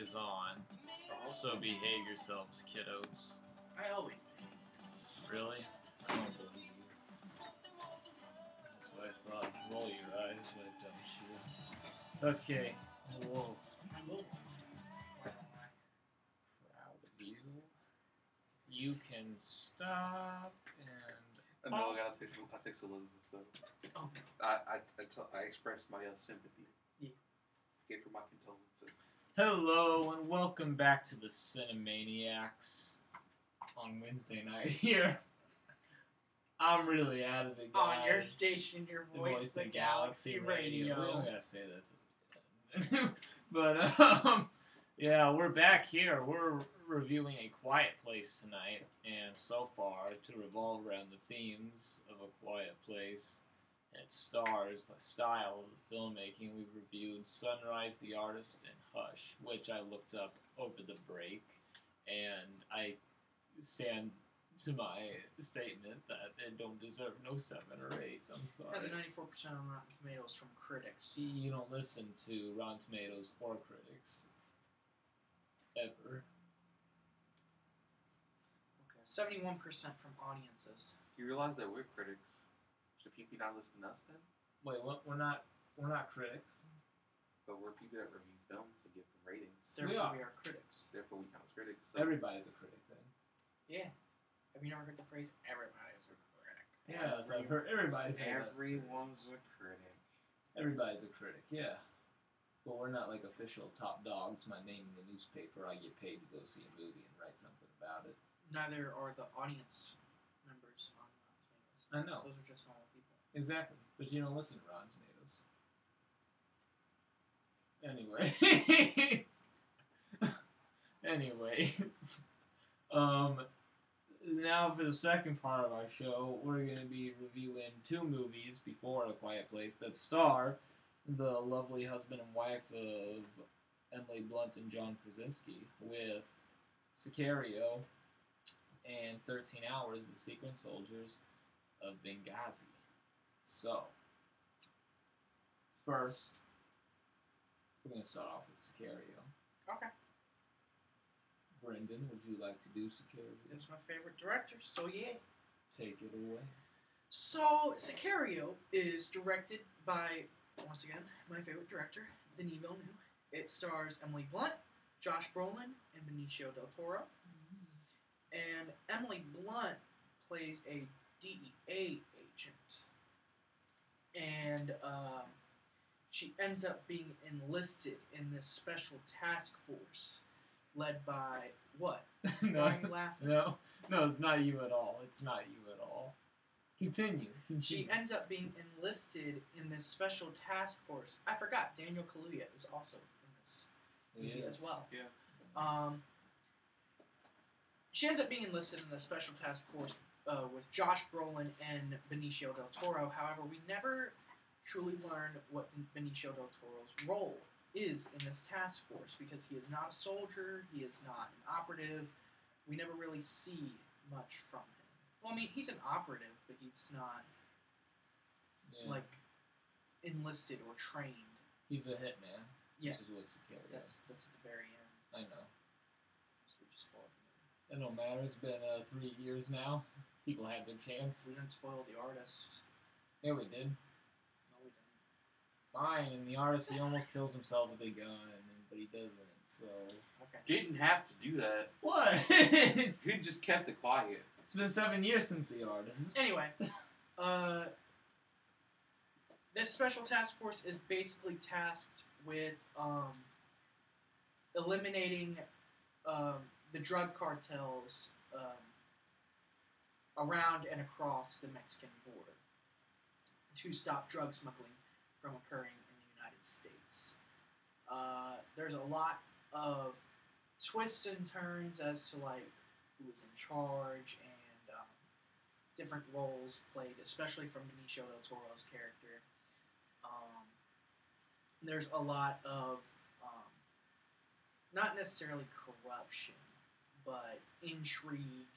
is on, so behave yourselves, kiddos. I always Really? I don't believe you. That's what I thought. Roll your eyes, why don't you? Okay. Whoa. I will. Proud of you. You can stop and... No, I text Elizabeth though. Oh. I expressed my sympathy. Yeah. Gave her my condolences. Hello and welcome back to the CineManiacs on Wednesday night here. I'm really out of it, guys. On your station, your voice, the Galaxy Radio. We don't gotta say that. But, yeah, we're back here. We're reviewing A Quiet Place tonight, and so far, to revolve around the themes of A Quiet Place and its stars, the style of the filmmaking, we've reviewed Sunrise, the Artist, and Hush, which I looked up over the break, and I stand to my statement that it don't deserve no 7 or 8. I'm sorry. It has a 94% on Rotten Tomatoes from critics. You don't listen to Rotten Tomatoes or critics. Ever. Okay. 71% from audiences. You realize that we're critics. Should people not listen to us then? Wait, what? We're not critics. But we're people that review films and give them ratings. Therefore, we are critics. Therefore, we count as critics. So. Everybody's a critic then. Yeah. Have you never heard the phrase, everybody's a critic? Yeah, so I've heard everybody's Everyone's a critic. Everybody's a critic, yeah. But we're not like official top dogs. My name in the newspaper, I get paid to go see a movie and write something about it. Neither are the audience members on Rotten Tomatoes. I know. Those are just normal people. Exactly. But you don't listen to Rotten Tomatoes. Anyways. Now for the second part of our show, we're going to be reviewing 2 movies before A Quiet Place that star the lovely husband and wife of Emily Blunt and John Krasinski with Sicario and 13 Hours, The Secret Soldiers of Benghazi. So, first, we're going to start off with Sicario. Okay. Brendan, would you like to do Sicario? It's my favorite director, so yeah. Take it away. So, Sicario is directed by, once again, my favorite director, Denis Villeneuve. It stars Emily Blunt, Josh Brolin, and Benicio del Toro. And Emily Blunt plays a DEA agent. And she ends up being enlisted in this special task force led by what? No, Why are you laughing? No, it's not you at all. It's not you at all. Continue. She ends up being enlisted in this special task force. I forgot, Daniel Kaluuya is also in this movie as well. Yeah. She ends up being enlisted in the special task force with Josh Brolin and Benicio del Toro. However, we never truly learn what Benicio del Toro's role is in this task force because he is not a soldier, he is not an operative. We never really see much from him. Well, I mean, he's an operative, but he's not like enlisted or trained. He's a hitman. Yeah, this is what Sicario. That's at the very end. I know. So we just spoiled it don't matter. It's been 3 years now. People had their chance. We didn't spoil the artist. Yeah, we did. No, we didn't. Fine, and the artist, he almost kills himself with a gun, but he doesn't, so... Okay. Didn't have to do that. What? He just kept it quiet. It's been 7 years since the artist. Anyway, this special task force is basically tasked with eliminating the drug cartels around and across the Mexican border to stop drug smuggling from occurring in the United States. There's a lot of twists and turns as to like who is in charge and different roles played, especially from Benicio del Toro's character. There's a lot of not necessarily corruption, but intrigue,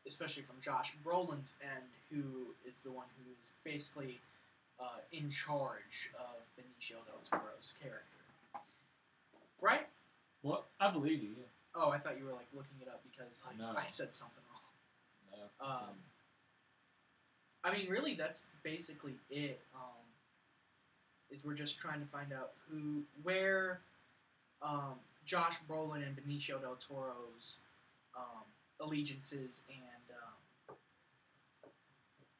especially from Josh Brolin's end, who is the one who is basically in charge of Benicio del Toro's character. Right I believe you. Yeah. Oh, I thought you were like looking it up because like No. I said something wrong. No. I mean, really, that's basically it. Is we're just trying to find out where Josh Brolin and Benicio del Toro's allegiances and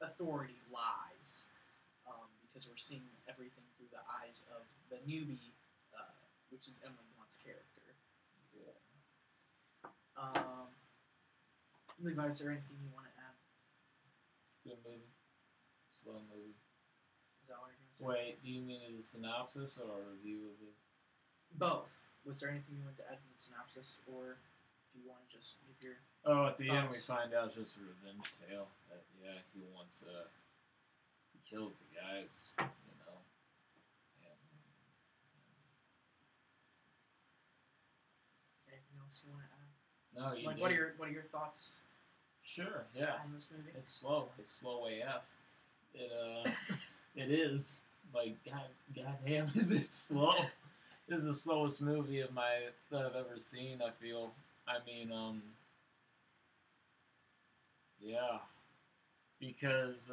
authority lies, because we're seeing everything through the eyes of the newbie, which is Emily Blunt's character. Yeah. Levi, is there anything you want to add? Good movie. Slow movie. Is that what you're going to say? Wait, do you mean the synopsis or a review of it? Both. Was there anything you want to add to the synopsis, or do you want to just give your... Oh, at the end we thoughts? find out it's just a revenge tale. That, yeah, he wants, he kills the guys, you know. And, Anything else you want to add? no, you Like, did. what are your thoughts Sure, yeah. on this movie? It's slow. It's slow AF. It, it is. Like, goddamn, is it slow? This is the slowest movie that I've ever seen, I feel. I mean, yeah. Because,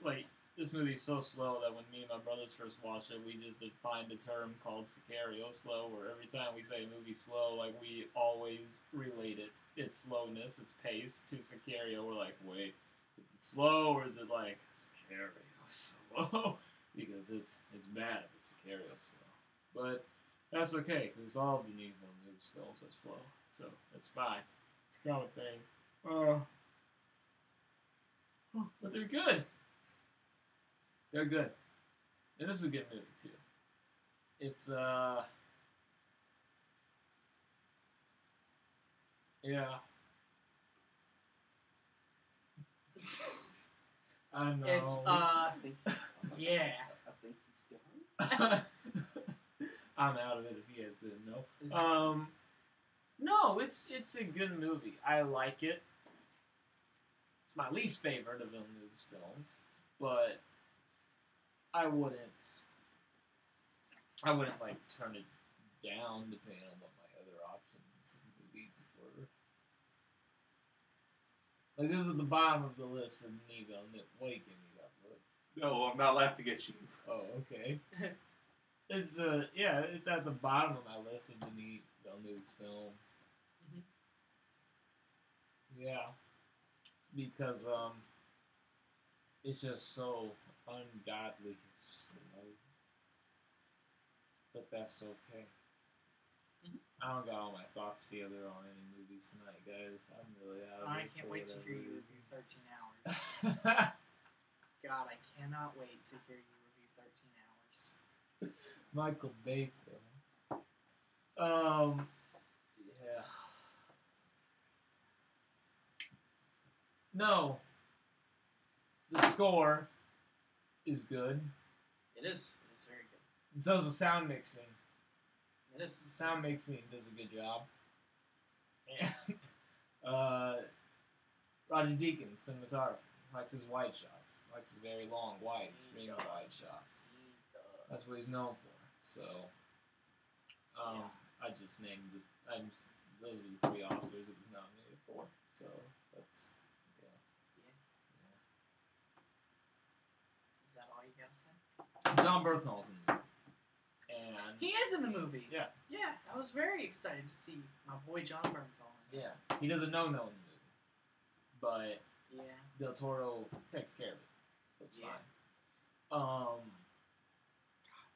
like, this movie's so slow that when me and my brothers first watched it, we just defined a term called Sicario slow, where every time we say a movie's slow, like, we always relate its slowness, its pace, to Sicario. We're like, wait, is it slow, or is it like, Sicario slow? Because it's bad if it's Sicario slow. But that's okay, because all of Denis Villeneuve's films are slow, so it's fine. It's a common thing. But they're good. They're good. And this is a good movie, too. It's, yeah. I know. It's, yeah. I think he's done. I'm out of it if you guys didn't know. No, it's a good movie. I like it. It's my least favorite of Villeneuve's films, but I wouldn't like turn it down depending on what my other options of movies were. Like, this is at the bottom of the list for Denis Villeneuve. What do you give me that for? No, I'm not laughing at you. Oh, okay. It's it's at the bottom of my list of Denis Villeneuve's films. Mhm. Yeah, because it's just so ungodly slow. But that's okay. Mhm. I don't got all my thoughts together on any movies tonight, guys. I'm really out of it. I can't wait to hear you review 13 hours. God, I cannot wait to hear you review 13 hours. Michael Bay film. Yeah. No. The score is good. It is. It is very good. And so is the sound mixing. It is. The sound mixing does a good job. And Roger Deakins, cinematography, likes his wide shots. Likes his very long, wide, extremely wide shots. That's what he's known for. So, I just named it. Those were the 3 Oscars it was nominated for. So that's Is that all you gotta say? John Berthnall's in the movie. And He is in the movie. Yeah. Yeah, I was very excited to see my boy John Bernthal in it. yeah, he doesn't know in the movie, but Yeah. Del Toro takes care of it, so it's Yeah. fine.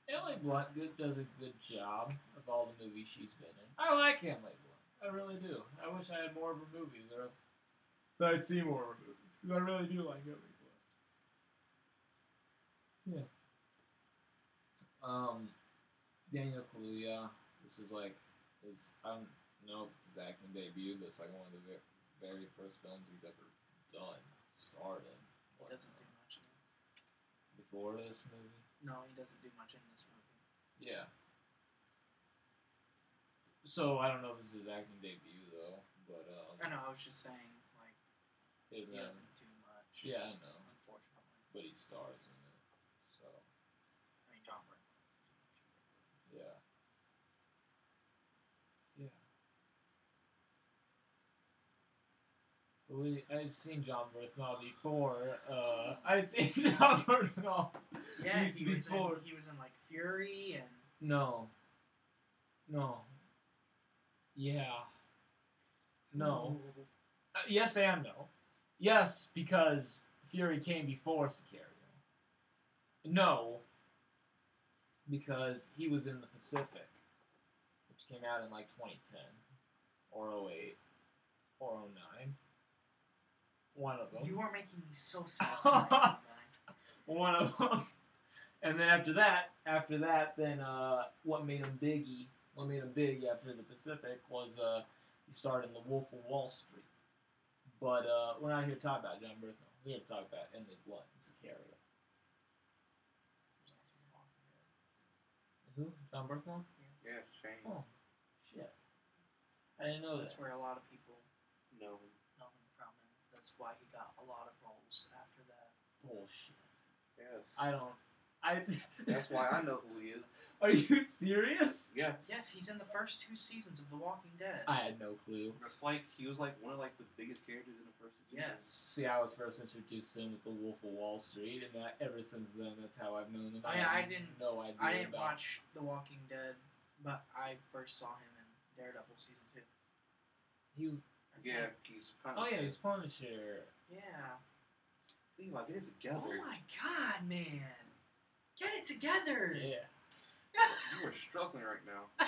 Emily Blunt does a good job of all the movies she's been in. I like Emily Blunt. I really do. I wish I had more of her movies, or that I'd see more of her movies, because I really do like Emily Blunt. Yeah. Daniel Kaluuya. This is like I don't know if it's his acting debut, but it's like one of the very first films he's ever starred in. He doesn't do much in it. Before this movie. No, he doesn't do much in this movie. Yeah. So I don't know if this is his acting debut though, but I know, I was just saying, like, he doesn't do much. Yeah, I know. Unfortunately. But he stars in it, so I mean, John Bernthal doesn't do much. yeah. Yeah. I've seen John Bernthal before. I've seen John Bernthal. Yeah, he was before. in like Fury and. No. Yeah. No. Yes and no. Yes, because Fury came before Sicario. No, because he was in the Pacific, which came out in like 2010 or 08 or 09. One of them. You are making me so sad tonight. One of them. And then after that, then what made him big after the Pacific was he starred in The Wolf of Wall Street. But we're not here to talk about John Bernthal. We're here to talk about Emily Blunt and Sicario. Who? John Bernthal? Yeah, Shane. Oh, shit. I didn't know That's that. where a lot of people No. know him from, and that's why he got a lot of roles after that. Bullshit. Yes. That's why I know who he is. Are you serious? Yeah. Yes, he's in the first 2 seasons of The Walking Dead. I had no clue. It's like he was like one of like the biggest characters in the first 2 seasons. Yes. See, I was first introduced to him with The Wolf of Wall Street, and that ever since then, that's how I've known him. Oh, yeah, I didn't- No idea. I didn't about watch The Walking Dead, but I first saw him in Daredevil season 2. He. Yeah, he's Punisher. Oh yeah, he's Punisher. Yeah. Levi, get it together. Oh my god, man. Get it together. Yeah. You are struggling right now.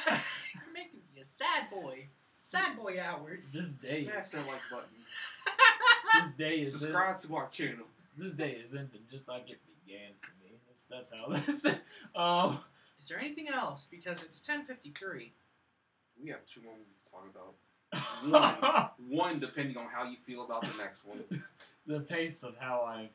You're making me a sad boy. Sad boy hours. This day. Smash that like button. This day is. Subscribe to our channel. This day is ending just like it began for me. That's how this. Is there anything else? Because it's 10:53. We have 2 more movies to talk about. One, depending on how you feel about the next one. the pace of how I've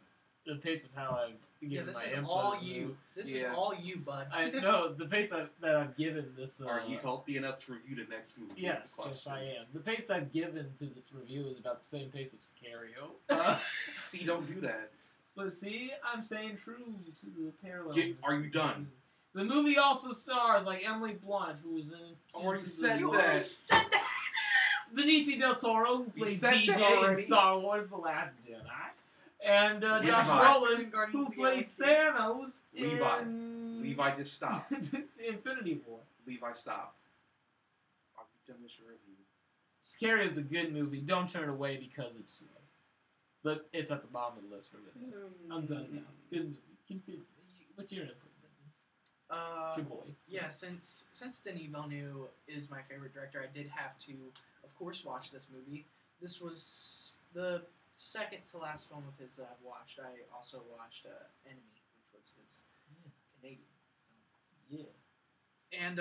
given Yeah, this my is input. all you. This is Yeah. all you, bud. I know the pace that I've given this. Are you healthy enough to review the next movie? Yes, That's the yes, I question. am. The pace I've given to this review is about the same pace of Sicario. See, don't do that. But see, I'm staying true to the parallel. Are you done? The movie also stars like Emily Blunt, who was in. Already said You that. already said that. Benicio del Toro, who You plays said that DJ in already. Star Wars: The Last Jedi, and Josh Levi. Brolin, Guardians who of the plays Galaxy. Thanos Levi. in Levi, just stop. Infinity War. Levi, stop. Are you done with your review? Scary is a good movie. Don't turn it away because it's slow. But it's at the bottom of the list for me. I'm done now. Good movie. Continue. What's your input? It's your boy. So. Yeah, since Denis Villeneuve is my favorite director, I did have to, of course, watch this movie. This was the second to last film of his that I've watched. I also watched Enemy, which was his Canadian film. Yeah. And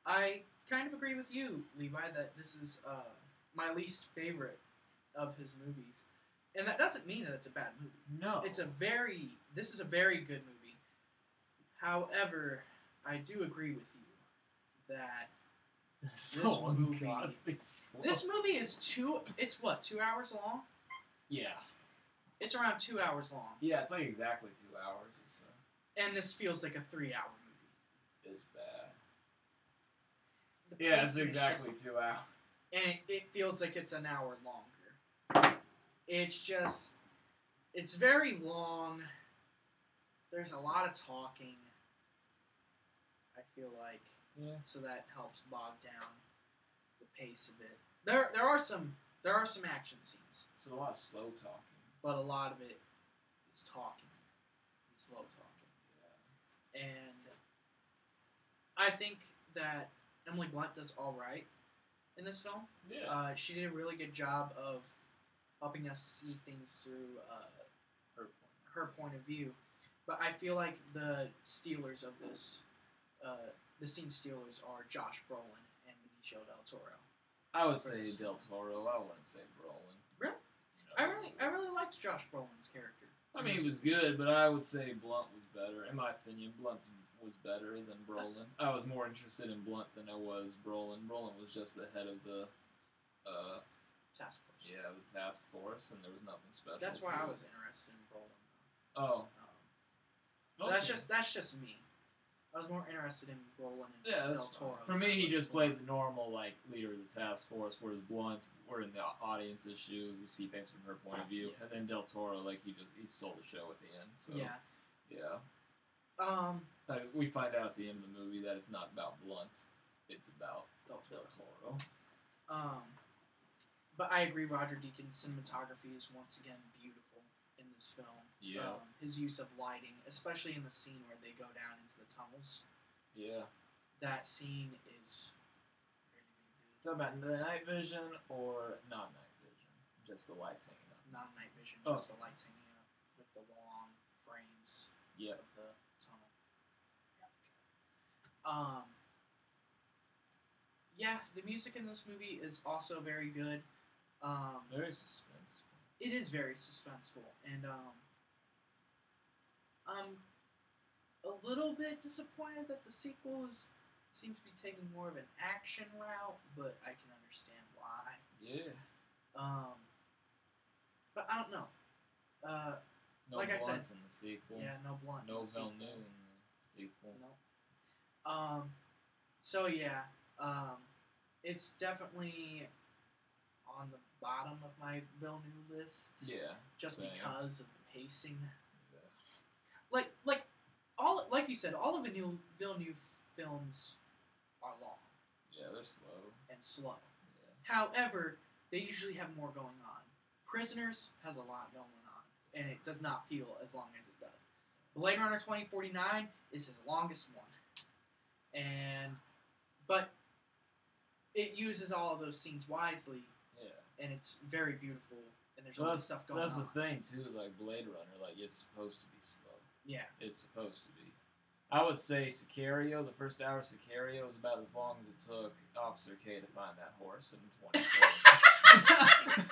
I kind of agree with you, Levi, that this is my least favorite of his movies. And that doesn't mean that it's a bad movie. No. This is a very good movie. However, I do agree with you that Oh my movie- God, it's slow. this movie is 2 hours long? Yeah. It's around 2 hours long. Yeah, it's like exactly 2 hours or so. And this feels like a 3-hour movie. It's bad. The Yeah, it's pacing is exactly just- 2 hours. and it feels like it's an hour longer. It's very long. There's a lot of talking, I feel like, Yeah. so that helps bog down the pace a bit. There are some action scenes, It's a lot of slow talking. but a lot of it is talking, and slow talking. And I think that Emily Blunt does all right in this film. Yeah. She did a really good job of helping us see things through her point of view. But I feel like the stealers of this, the scene stealers are Josh Brolin and Benicio del Toro. I would For say this Del Toro. I wouldn't say Brolin. Really? I really liked Josh Brolin's character. I mean, he was good, but I would say Blunt was better. In my opinion, Blunt was better than Brolin. I was more interested in Blunt than I was Brolin. Brolin was just the head of the, Task Force. the task force, and there was nothing special. That's why to I it. was interested in Brolin. Oh. So that's just me. I was more interested in Brolin and Yeah, that's Del Toro. fine. For me, he just played the normal, like, leader of the task force, whereas Blunt, we're in the audience's shoes, we see things from her point of view, and then Del Toro, like, he stole the show at the end, so. Yeah. Like, we find out at the end of the movie that it's not about Blunt, it's about Del Toro. But I agree, Roger Deakins' cinematography is once again beautiful in this film. Yeah. His use of lighting, especially in the scene where they go down into the tunnels. Yeah. That scene is really, really good. Talking about the night vision or not night vision? Just the lights hanging up. Not night vision, just the lights hanging up with the long frames of the tunnel. Yeah, the music in this movie is also very good. Very suspenseful. It is very suspenseful, and I'm a little bit disappointed that the sequel seems to be taking more of an action route, but I can understand why. Yeah. But I don't know. No like I Blunt said, in the sequel. Yeah, no Blunt. No in the Villeneuve sequel. in the sequel. No. So yeah, it's definitely on the bottom of my Villeneuve list. Yeah. Just same. because of the pacing. Yeah. Like you said, all of Villeneuve films are long. Yeah, they're slow. And slow. Yeah. However, they usually have more going on. Prisoners has a lot going on, and it does not feel as long as it does. Blade Runner 2049 is his longest one. But it uses all of those scenes wisely. Yeah. And it's very beautiful, and there's a lot of stuff going on. That's the thing, too, like Blade Runner, like, it's supposed to be slow. Yeah. It's supposed to be. I would say Sicario, the first hour of Sicario is about as long as it took Officer K to find that horse in 2020.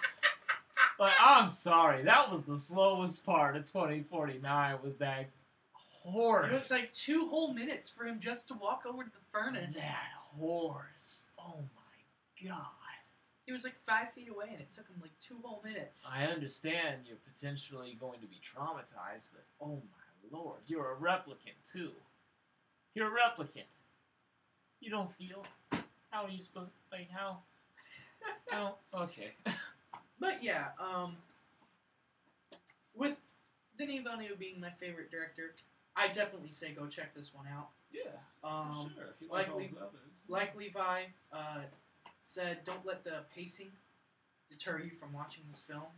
Like, I'm sorry, that was the slowest part of 2049, was that horse. It was like 2 whole minutes for him just to walk over to the furnace. That horse. Oh my god. He was like 5 feet away, and it took him like 2 whole minutes. I understand you're potentially going to be traumatized, but oh my lord, you're a replicant too. You're a replicant. You don't feel. How are you supposed to, like, how? Okay. But yeah, with Denis Villeneuve being my favorite director, I definitely say go check this one out. Yeah, for sure. If you like all those others. Like Levi said, don't let the pacing deter you from watching this film.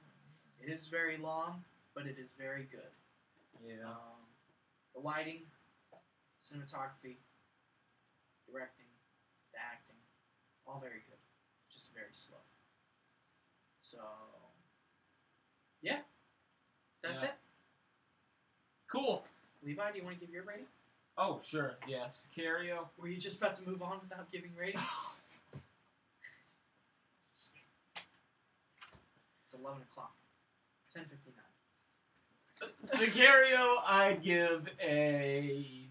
It is very long, but it is very good. Yeah. The lighting, cinematography, directing, the acting, all very good. Just very slow. So, yeah. That's it. Cool. Levi, do you want to give your rating? Oh, sure. Yeah, Sicario. Were you just about to move on without giving ratings? It's 11 o'clock. 10:59. Sicario, I give a...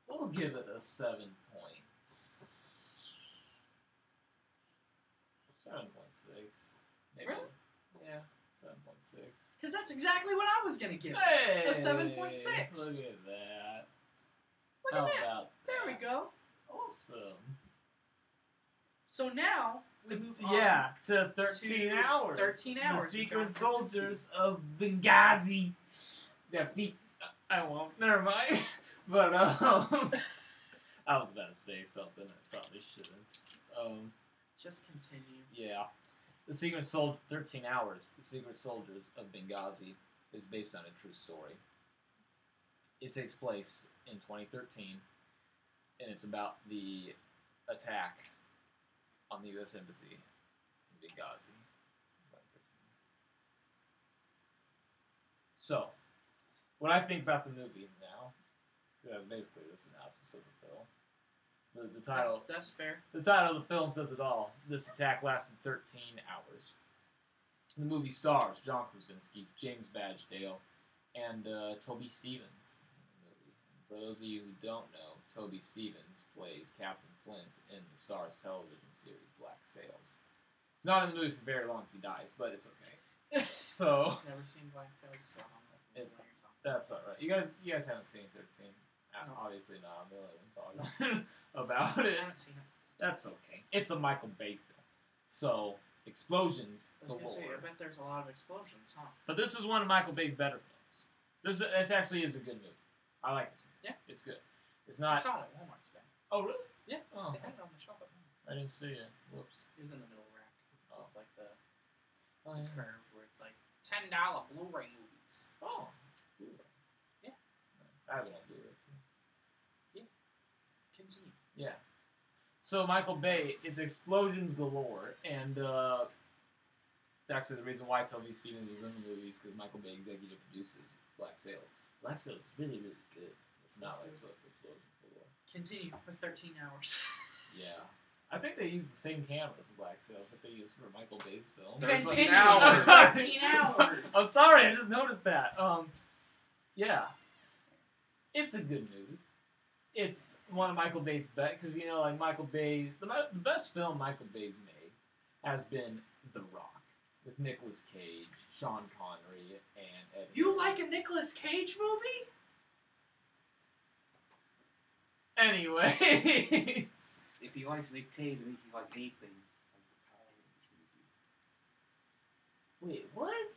We'll give it a 7 points. 7.6. Maybe. Really? Yeah, 7.6. Because that's exactly what I was going to give it. Hey! A 7.6. Look at that. Look How at that. about There we that? go. Awesome. So now we move on. Yeah, to 13 to hours. 13 hours. The with Secret John Soldiers of Benghazi. I won't. Never mind. But, I was about to say something. I probably shouldn't. Just continue. Yeah. The Secret Soldier, 13 Hours, The Secret Soldiers of Benghazi is based on a true story. It takes place in 2013, and it's about the attack on the U.S. Embassy in Benghazi in 2013. So, what I think about the movie now, that's basically the synopsis of the film. The title. That's fair. The title of the film says it all. This attack lasted 13 hours. The movie stars John Krasinski, James Badgedale, and Toby Stevens is in the movie. And for those of you who don't know, Toby Stevens plays Captain Flint in the Starz television series Black Sails. He's not in the movie for very long as he dies, but it's okay. So Never seen Black Sails, so I don't know what you're talking That's all right. You guys haven't seen 13. No. Obviously not. I'm the only one talking about I it. haven't seen it. That's okay. It's a Michael Bay film, so explosions I was gonna say, galore. I bet there's a lot of explosions, huh? But this is one of Michael Bay's better films. This actually is a good movie. I like this movie. Yeah. It's good. It's I not. saw it at Walmart today. Oh really? Yeah. Oh, They had it on the shelf at Walmart. I didn't see it. Whoops. It was in the middle rack. Oh. With like the Oh, yeah. curved where it's like $10 Blu-ray movies. Oh. Blu-ray. Yeah. I have it on Blu-ray too. Continue. Yeah. So Michael Bay, it's explosions galore, and it's actually the reason why Toby Stevens was in the movies, because Michael Bay executive produces Black Sails. Black Sails is really, really good. It's not like explosions galore. Continue with 13 hours. Yeah. I think they used the same camera for Black Sails that they used for Michael Bay's film. 13 Continue. hours. 13 hours. I'm sorry, I just noticed that. Yeah. It's a good movie. It's one of Michael Bay's best, because, you know, like Michael Bay, the best film Michael Bay's made has been The Rock, with Nicolas Cage, Sean Connery, and Ed You Harris. like a Nicolas Cage movie? Anyways. If he likes Nick Cage, then he likes anything. Like the Power Rangers movie. Wait, what?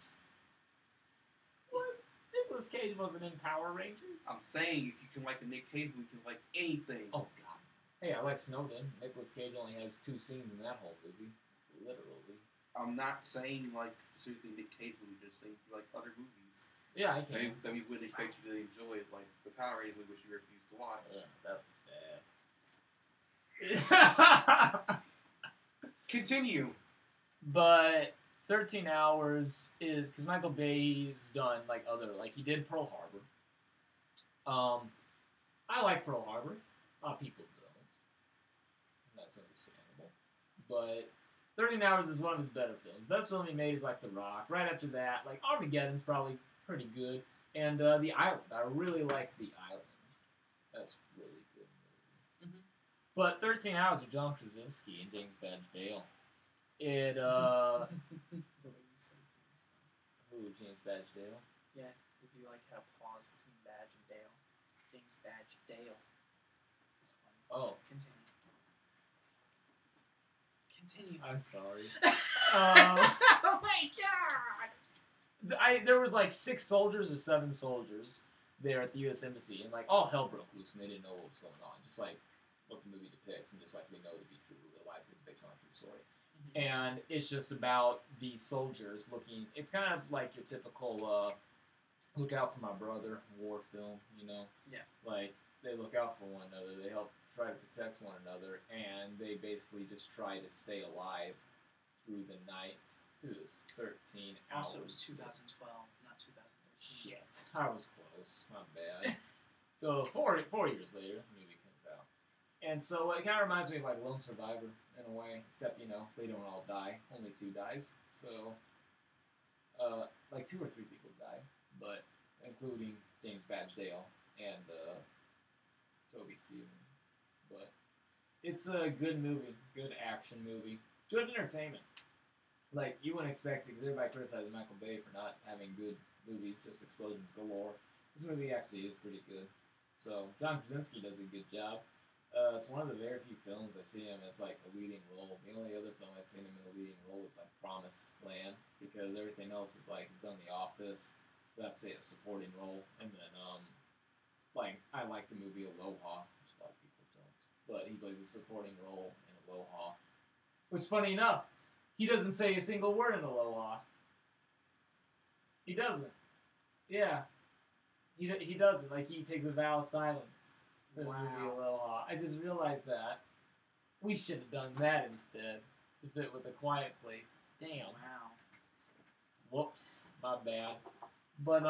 What? Nicolas Cage wasn't in Power Rangers? I'm saying if you can like a Nick Cage movie, you can like anything. Oh, God. Hey, I like Snowden. Nicolas Cage only has 2 scenes in that whole movie. Literally. I'm not saying like specifically Nick Cage movie, just saying you like other movies Yeah, I can. that we wouldn't expect you to enjoy, like the Power Rangers movie, which you refused to watch. Yeah, that was bad. Continue. But 13 Hours is because Michael Bay's done like other, like he did Pearl Harbor. I like Pearl Harbor. A lot of people don't. And that's understandable. But 13 Hours is one of his better films. The best film he made is like The Rock. Right after that, like Armageddon's probably pretty good. And The Island. I really like The Island. That's really good movie. Mhm. But 13 Hours with John Krasinski and James Badge Dale. It The way you say his name is funny. Who, James Badge Dale? Yeah, because you like had a pause between Badge and Dale. James Badge Dale. It's funny. Oh, Continue. Continue. I'm sorry. Oh my god! There was like 6 soldiers or 7 soldiers there at the U.S. Embassy, and like all hell broke loose, and they didn't know what was going on. Just like what the movie depicts, and just like we know to be true to real life, it's based on a true story. And it's just about these soldiers looking. It's kind of like your typical look out for my brother war film, you know? Yeah. Like they look out for one another. They help try to protect one another, and they basically just try to stay alive through the night, through this 13 hours. Also, it was 2012, not 2013. Shit, I was close. My bad. So 4 years later, the movie comes out, and so it kind of reminds me of like Lone Survivor in a way, except you know they don't all die. Only 2 dies. So like 2 or 3 people die, but including James Badge Dale and Toby Stevens. But it's a good movie, good action movie, good entertainment. Like you wouldn't expect it, because everybody criticizes Michael Bay for not having good movies, just explosions galore. This movie actually is pretty good. So John Krasinski does a good job. It's one of the very few films I see him as like a leading role. The only other film I've seen him in a leading role is like Promised Land, because everything else is like he's done The Office. That's a supporting role, and then like I like the movie Aloha, which a lot of people don't, but he plays a supporting role in Aloha. Which, funny enough, he doesn't say a single word in Aloha. He doesn't. Yeah. He doesn't. Like, he takes a vow of silence for the movie Aloha. I just realized that. We should have done that instead to fit with A Quiet Place. Damn. Wow. Whoops. My bad. But,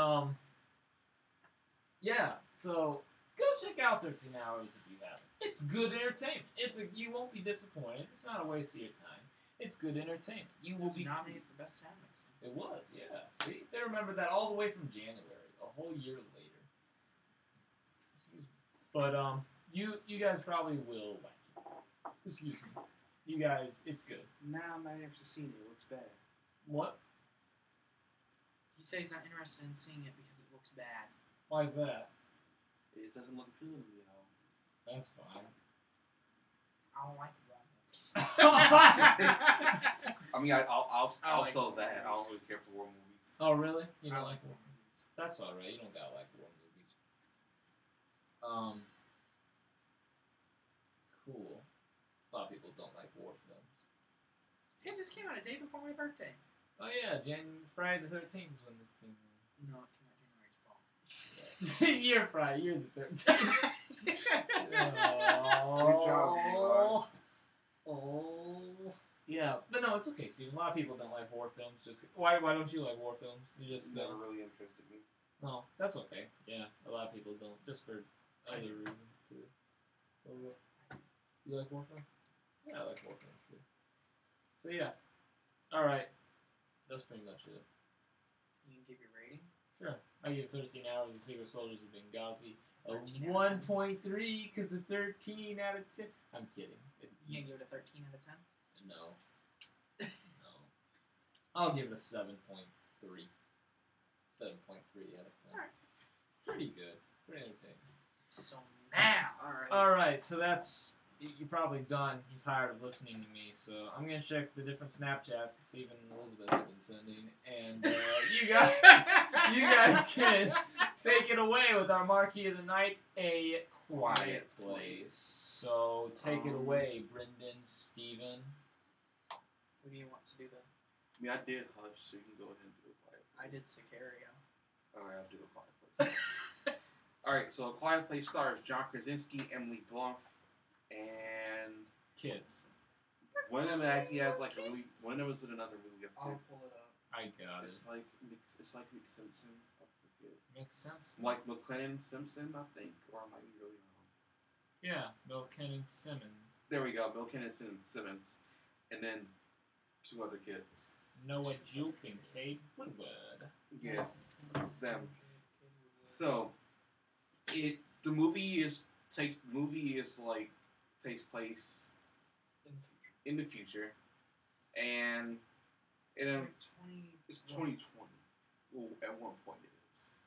yeah. So, go check out 13 Hours if you haven't. It's good entertainment. You won't be disappointed. It's not a waste of your time. It's good entertainment. You will be nominated pleased. for Best Sound Mixing. It was, yeah. See? They remembered that all the way from January, a whole year later. Excuse me. But, you guys probably will like it. Excuse me. You guys, it's good. Now I'm not interested in seeing it. It looks bad. What? He says he's not interested in seeing it because it looks bad. Why is that? It just doesn't look appealing to me at all. That's fine. I don't like war I mean, I'll like sell war that. I movies. don't really care for war movies. Oh, really? You I don't like like war war movies? movies. That's alright. You don't gotta like war movies. Cool. A lot of people don't like war films. Hey, this came out a day before my birthday. Oh yeah, Friday the 13th is when this came out. No, it came out January 12th. You're Friday. You're the 13th. Good job, Levi. Oh. Yeah, but no, it's okay, Steven. A lot of people don't like war films. Just why don't you like war films? You just It's never really interested me. No, that's okay. Yeah, a lot of people don't, just for other reasons too. You like war films? Yeah, I like war films too. So yeah, all right. That's pretty much it. You can give your rating? Sure. I give 13 Hours of Secret Soldiers of Benghazi a 13 out of 10. 1.3 because of 13 out of 10. I'm kidding. You can give it a 13 out of 10? No. No. I'll give it a 7.3. 7.3 out of 10. Alright. Pretty good. Pretty entertaining. So now, alright. Alright, so that's... You're probably done and tired of listening to me, so I'm going to check the different Snapchats that Stephen and Elizabeth have been sending, and you guys can take it away with our Marquee of the Night, A Quiet Place. So take it away, Brendan, Stephen. What do you want to do then? I mean, I did Hush, so you can go ahead and do a Quiet Place. I did Sicario. Alright, I'll do a Quiet Place. Alright, so A Quiet Place stars John Krasinski, Emily Blunt, and Kids. one of them actually has like a really. One of them is in another movie. I I'll forget. pull it up. I got it. It's like Mick Simpson. I forget. Makes sense. Like McLennan Simpson, I think, or I might be really wrong. Yeah, Bill Kennan Simmons. There we go, Bill Kennan Simmons, and then two other kids. Noah Jupe and Kate Woodward. Yeah, them. So, the movie takes place in the future, and It's like 20. it's 2020. Well, at one point it is.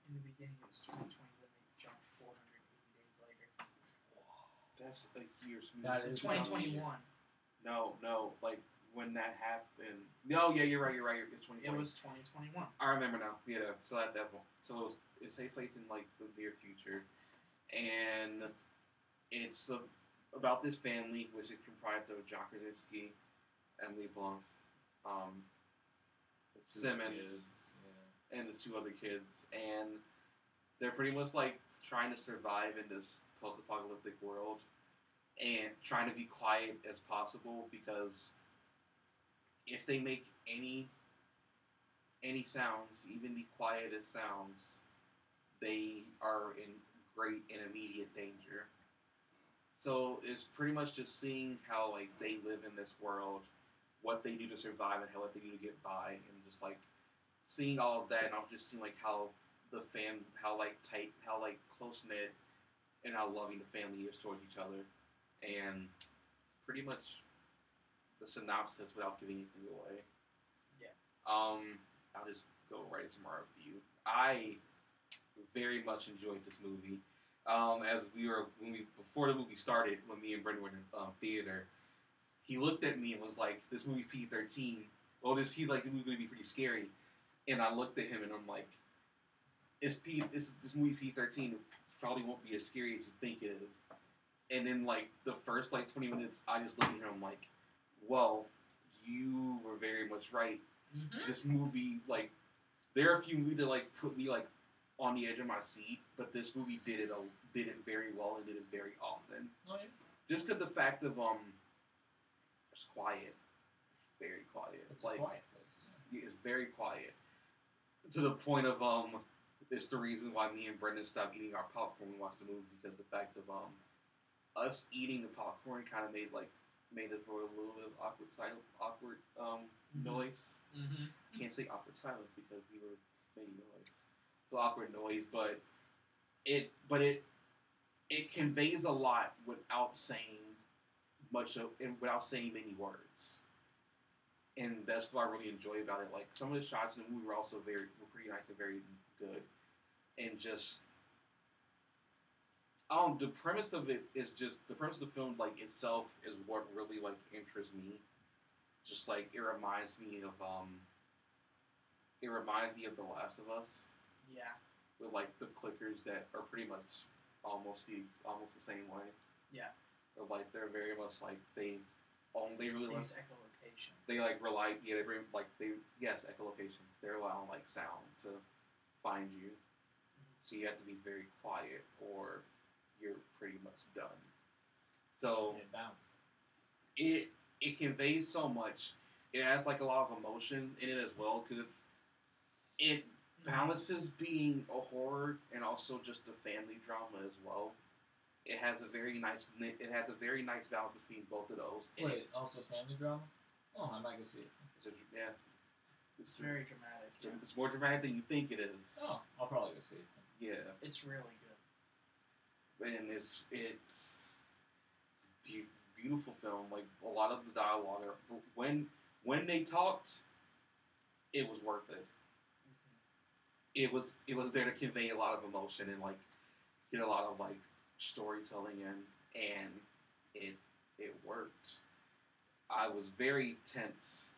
In the beginning, it was 2020, then they jumped 480 days later. That's a year's movie. That is 2021. No, like when that happened. No, yeah, you're right. It's 2020. It was 2021. I remember now. Yeah, so it takes place in like the near future, and it's about this family, which is comprised of John Krasinski, Emily Blunt, Simmons, and the two other kids, and they're pretty much like trying to survive in this post-apocalyptic world, and trying to be quiet as possible because if they make any sounds, even the quietest sounds, they are in great and immediate danger. So it's pretty much just seeing how like they live in this world, what they do to survive, and what they do to get by, and just like seeing all of that, and I've just seen like how how tight, how like close knit, and how loving the family is towards each other, and pretty much the synopsis without giving anything away. Yeah. I'll just go right into my review. I very much enjoyed this movie. Before the movie started, when me and Brendan were in theater, he looked at me and was like, "This movie's PG-13. Well, he's like, the movie's gonna be pretty scary." And I looked at him and I'm like, this movie PG-13 probably won't be as scary as you think it is. And then like the first like 20 minutes, I just looked at him and I'm like, well, you were very much right. Mm-hmm. This movie, like, there are a few movies that like put me like on the edge of my seat, but this movie did it very well and did it very often. Oh, yeah. Just because the fact of it's quiet, it's very quiet. It's like, a quiet place. It's very quiet to the point of it's the reason why me and Brendan stopped eating our popcorn when we watched the movie, because the fact of us eating the popcorn kind of made us for a little bit of awkward noise. Mm-hmm. I can't say awkward silence because we were making noise. So awkward noise, but it conveys a lot without saying without saying many words. And that's what I really enjoy about it. Like, some of the shots in the movie were pretty nice and very good, and just the premise of it is just the premise of the film like itself is what really like interests me. Just like it reminds me of The Last of Us Yeah. with like the clickers that are pretty much almost the same way. Yeah. But like they're very much like they really Use echolocation. they like rely yeah they bring like they yes echolocation they rely on like sound to find you, so you have to be very quiet or you're pretty much done. So Get down. it conveys so much. It has like a lot of emotion in it as well because it balances being a horror and also just a family drama as well. It has a very nice balance between both of those. And Wait, also family drama? Oh, I might go see it. yeah, It's very dramatic. Yeah. it's more dramatic than you think it is. Oh, I'll probably go see it. Yeah, It's really good. and it's a beautiful film. Like a lot of the dialogue, when they talked, it was worth it. It was there to convey a lot of emotion and like get a lot of like storytelling in, and it worked. I was very tense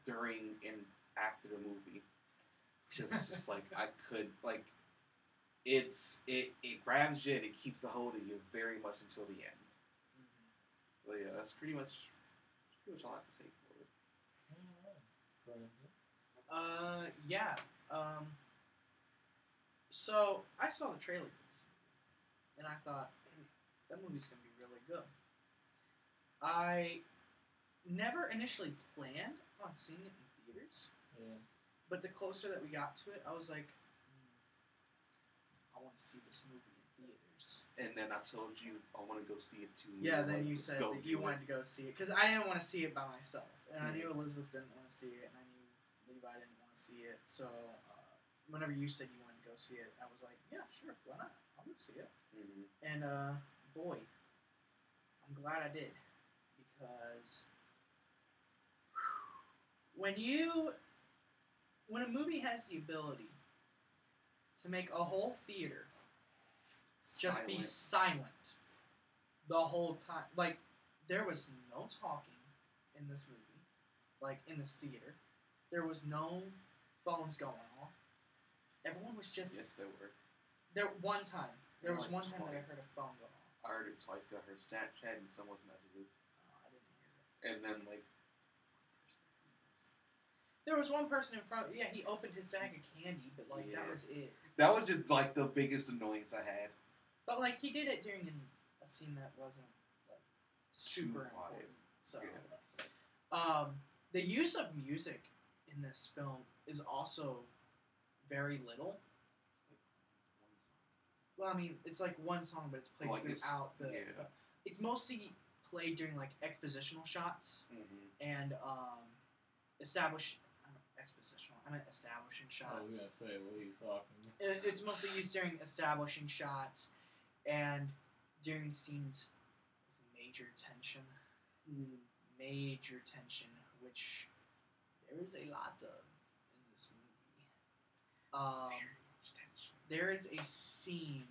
during and after the movie. It's just like I could like it grabs you and it keeps a hold of you very much until the end. But yeah, that's pretty much all I have to say for it. Yeah. So I saw the trailer for this movie, and I thought that movie's gonna be really good. I never initially planned on seeing it in theaters, Yeah. but the closer that we got to it, I was like, I want to see this movie in theaters. And then I told you I want to go see it too. Yeah, like, then you said that you wanted to go see it because I didn't want to see it by myself, and I knew Elizabeth didn't want to see it, and I knew Levi didn't want to see it. So whenever you said you wanted to go see it, I was like, yeah, sure, why not? I'll go see it. Mm-hmm. And boy, I'm glad I did because when a movie has the ability to make a whole theater just be silent the whole time. Like, there was no talking in this movie. Like, in this theater. There was no phones going off. Everyone was just... Yes, there were. There was Like one time that I twice. heard a phone go off. I heard it twice. I heard Snapchat and someone's messages. Oh, I didn't hear it. And then, like... There was one person in front... Yeah, he opened his bag of candy, but, like, that Yeah. was it. That was just, like, the biggest annoyance I had. But, like, he did it during a scene that wasn't, like, super Too quiet. important. So, Yeah. The use of music in this film is also very little. Well, I mean, it's like one song, but it's played Like throughout the. yeah. It's mostly played during like expositional shots Mm-hmm. and establishing shots. I was gonna say, what are you talking? It's mostly used during establishing shots and during scenes with major tension. Major tension, which there is a lot of in this movie. There is a scene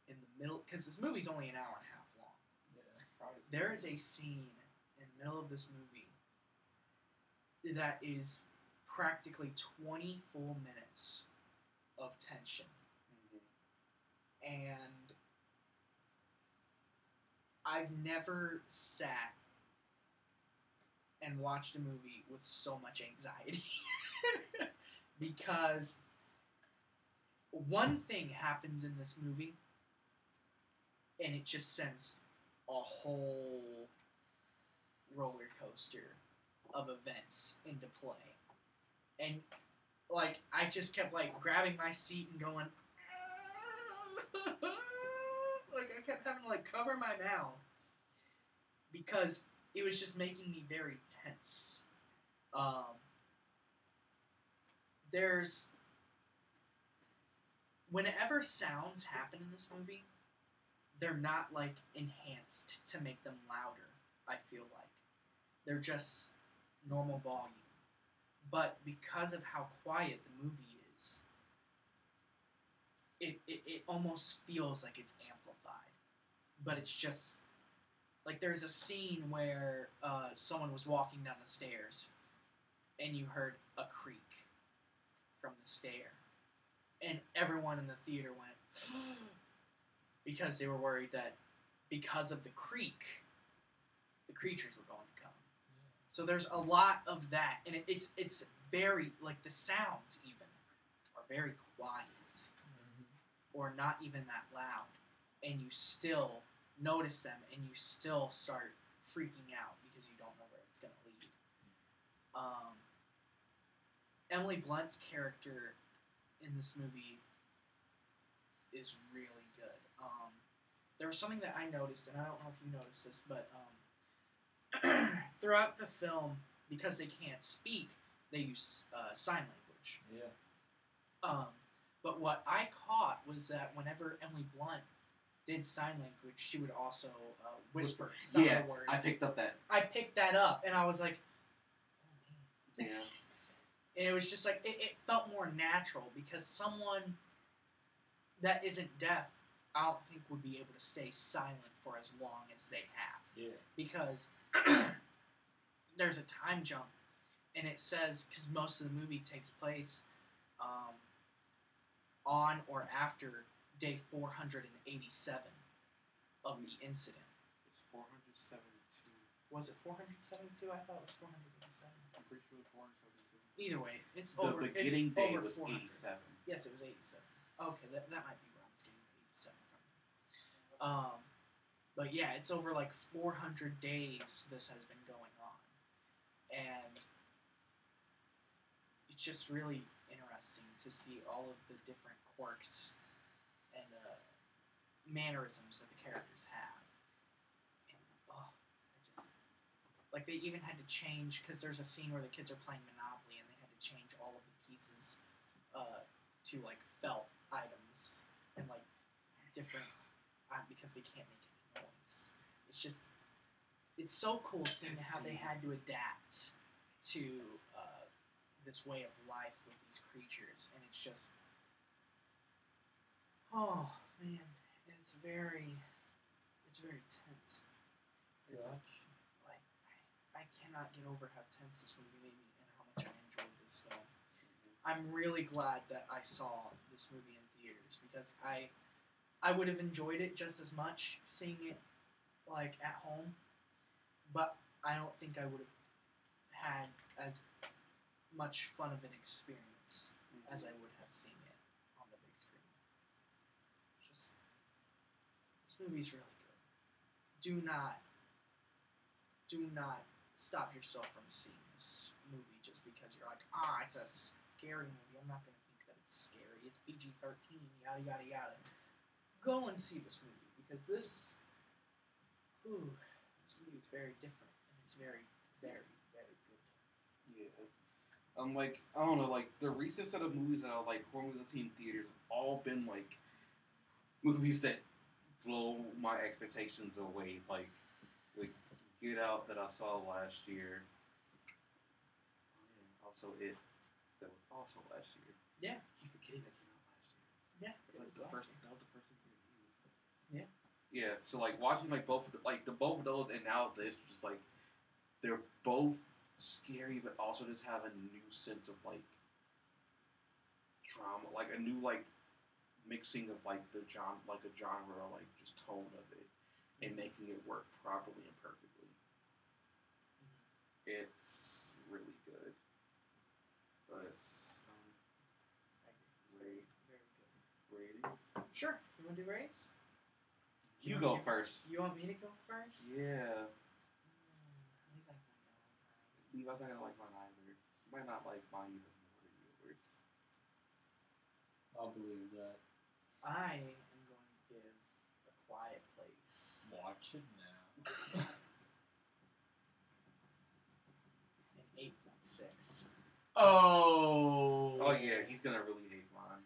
in the middle, because this movie's only an hour and a half long. Yeah. There is a scene in the middle of this movie that is practically 20 full minutes of tension. And I've never sat and watched a movie with so much anxiety. Because one thing happens in this movie and it just sends a whole roller coaster of events into play. And like I just kept like grabbing my seat and going like I kept having to like cover my mouth because it was just making me very tense. There's whenever sounds happen in this movie, they're not like enhanced to make them louder, I feel like. They're just normal volume. But because of how quiet the movie is, it almost feels like it's amplified, but it's just like there's a scene where someone was walking down the stairs, and you heard a creak from the stair, and everyone in the theater went because they were worried that because of the creak, the creatures were going to come. So there's a lot of that, and it's very, like, the sounds even are very quiet, or not even that loud, and you still notice them, and you still start freaking out because you don't know where it's going to lead. Emily Blunt's character in this movie is really good. There was something that I noticed, and I don't know if you noticed this, but throughout the film, because they can't speak, they use sign language. Yeah. But what I caught was that whenever Emily Blunt did sign language, she would also whisper some of the words. I picked up that. I picked that up, and I was like, Yeah. and it was just like, it felt more natural, because someone that isn't deaf, I don't think would be able to stay silent for as long as they have. Yeah. Because there's a time jump, and it says, because most of the movie takes place on or after day 487 of the incident. It's 472. Was it 472? I thought it was 487. I'm pretty sure it was 472. Either way, it's The over. beginning it's day over was 400. 87. Yes, it was 87. Okay, that might be where I was getting the 87 from. But yeah, it's over like 400 days this has been going on. And it's just really interesting to see all of the different quirks and mannerisms that the characters have. And, like, they even had to change, because there's a scene where the kids are playing Monopoly, and they had to change all of the pieces to, like, felt items and, like, different, because they can't make any noise. It's just, it's so cool seeing how they had to adapt to this way of life with these creatures, and it's just, oh man, it's very tense. It's like I cannot get over how tense this movie made me and how much I enjoyed this film. I'm really glad that I saw this movie in theaters, because I would have enjoyed it just as much seeing it like at home, but I don't think I would have had as much fun of an experience as I would have seen it on the big screen. Just, this movie's really good. Do not stop yourself from seeing this movie just because you're like, it's a scary movie. I'm not going to think that it's scary. It's PG-13, yada, yada, yada. Go and see this movie, because this movie is very different, and it's very, very, very good. Yeah. Like, I don't know, like, the recent set of movies that I like, horror movies I've seen in theaters, have all been, like, movies that blow my expectations away. Like Get Out that I saw last year. And also It that was also last year. Yeah. I keep forgetting that came out last year. Yeah. That was the first thing. Yeah. Yeah. So like watching like both of those and now this, just like they're both scary, but also just have a new sense of like drama, like a new like mixing of like a genre, like just tone of it, and making it work properly and perfectly. It's really good. But Very good. ratings. Sure. You want to do ratings? You go first. You want me to go first? Yeah. Levi's not Levi's not gonna like mine. gonna like mine either. You might not like mine even more than yours. I'll believe that. I am going to give A Quiet Place Watch it now. an 8.6. Oh yeah, he's gonna really hate mine.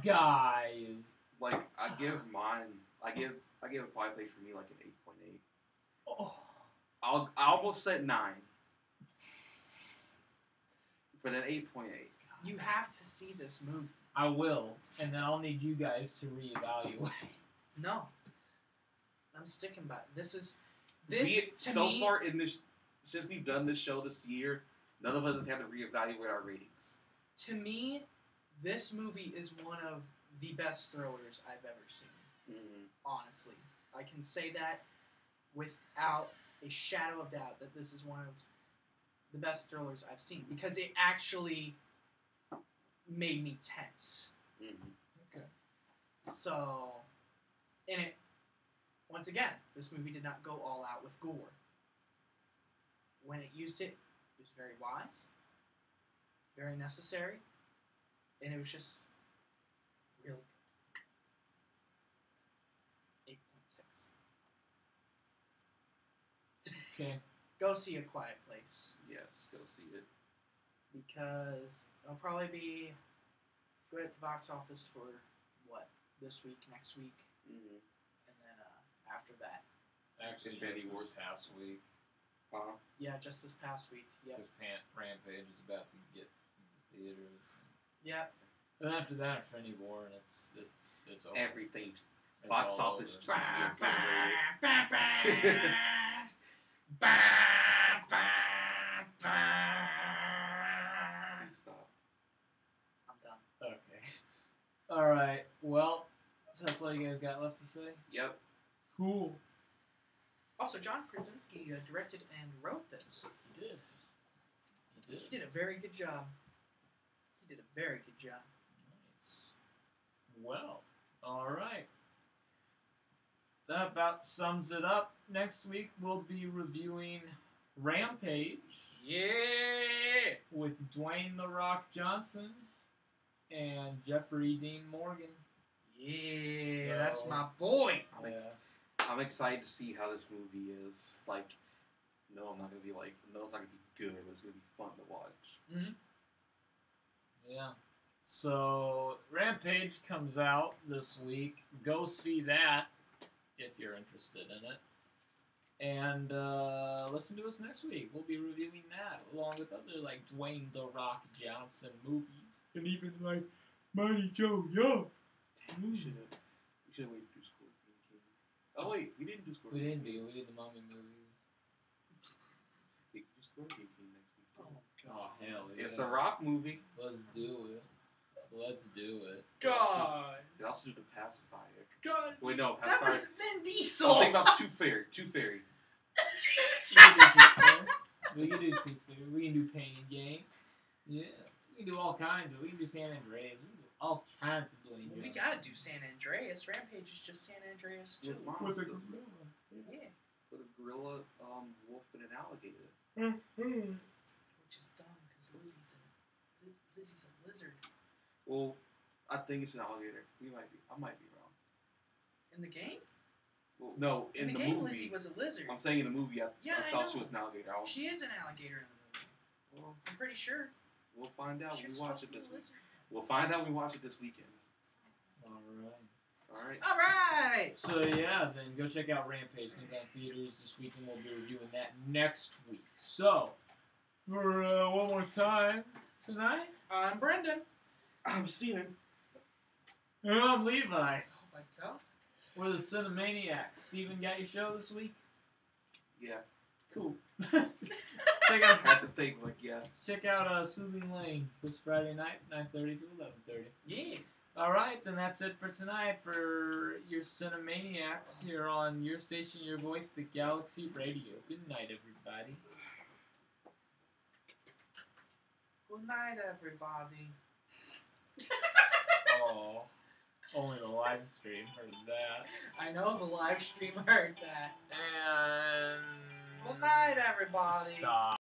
Guys. Like I give A Quiet Place for me like an 8.8. Oh. I almost said 9, but an 8.8. You have to see this movie. I will, and then I'll need you guys to reevaluate. No. I'm sticking by it. This So far in this, since we've done this show this year, none of us have had to reevaluate our ratings. To me, this movie is one of the best thrillers I've ever seen. Mm-hmm. Honestly, I can say that without a shadow of doubt that this is one of the best thrillers I've seen because it actually made me tense. Mm-hmm. Okay. So, in it, once again, this movie did not go all out with gore. When it used it, it was very wise, very necessary, and it was just really good. 8.6. Okay. Go see A Quiet Place. Yes, go see it. Because it'll probably be good at the box office for, this week, next week, Mm-hmm. and then after that. Actually, Infinity just Wars. this past week, Yeah, just this past week. Yep. because Rampage is about to get in the theaters. Yep. And after that, Infinity War, and it's over. Everything. It's Box all office. over. Please stop. I'm done. Okay. All right. Well, so that's all you guys got left to say. Yep. Cool. Also, John Krasinski directed and wrote this. He did. He He did a very good job. He did a very good job. Nice. Well, all right. That about sums it up. Next week we'll be reviewing Rampage Yeah. with Dwayne "The Rock" Johnson and Jeffrey Dean Morgan. Yeah, So- that's my boy. I'm excited to see how this movie is. Like, no, I'm not gonna be like, no, it's not gonna be good. But it's gonna be fun to watch. Yeah. So Rampage comes out this week. Go see that if you're interested in it. And listen to us next week. We'll be reviewing that along with other like Dwayne "The Rock" Johnson movies. And even like Mighty Joe Young. We should wait to do Scorpion King. Oh wait, we didn't do We Scorpion didn't King. do. We did the Mummy movies. We could do Scorpion King next week. Oh hell yeah! It's a Rock movie. Let's do it. Let's do it. God. They also do the Pacifier. God. Wait, no, That Pacifier. was Vin Diesel. Oh, think about Tooth Fairy. Tooth Fairy. We can do Tooth Fairy. We can do Pain and Gain. Yeah. We can do all kinds of. We can do San Andreas. We can do all kinds of Dwayne We Johnson. gotta do San Andreas. Rampage is just San Andreas too. With With a monsters. gorilla. Yeah. With a gorilla, wolf, and an alligator. Which is dumb because Lizzie's a lizard. Well, I think it's an alligator. I might be wrong. In the game? Well, no, In in the the game, movie. Lizzie was a lizard. I'm saying in the movie, I I thought she know. was an alligator. She is an alligator in the movie. Well, I'm pretty sure. we'll find out She when was we watch supposed it to be this a week. lizard. We'll find out when we watch it this weekend. Alright. All right. All right. So yeah, then go check out Rampage. Comes out in theaters this week, and we'll be reviewing that next week. So, for one more time tonight, I'm Brendan. I'm Steven. and I'm Levi. Oh my God. We're the CineManiacs. Steven, got your show this week? Yeah. Cool. check out I have to think, like, yeah. check out Soothing Lane this Friday night, 9:30 to 11:30. Yeah. All right, then that's it for tonight for your CineManiacs here on your station, your voice, the Galaxy Radio. Good night, everybody. Good night, everybody. Oh, only the live stream heard that. I know the live stream heard that. And Good night, everybody. stop.